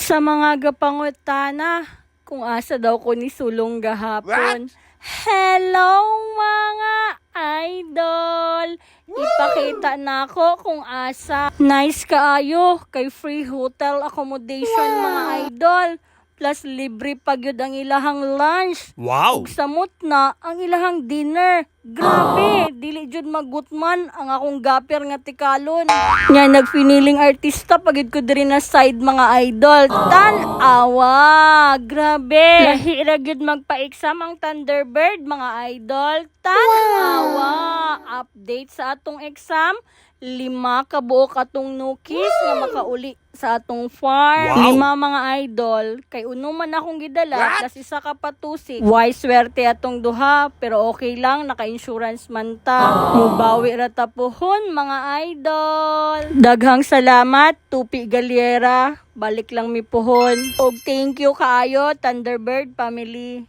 Sa mga gapangutana, kung asa daw ko ni sulong gahapon. Hello mga idol! Ipakita na ako kung asa. Nice kaayo kay free hotel accommodation mga idol. Plus libre pa gyud ang ilahang lunch. Wow! Ug samot na ang ilahang dinner. Grabe, dili jud magutman ang akong gaper nga tikalon. Nya nagfiniling artista pagid ko diri na side mga idol. Tan-awa, grabe. Lahi ra gyud magpa-exam ang Thunderbird mga idol. Tan-awa. Update sa atong exam. 5 kabuok atong nukis nga makauli sa atong farm. Wow. 5 mga idol. Kay uno man akong gidala, kasi isa ka patusik. Why swerte atong duha, pero okay lang, naka-insurance man ta. Mubawi ra ta pohon mga idol. Daghang salamat, Tupi Galiera. Balik lang mi pohon. Og thank you kaayo, Thunderbird family.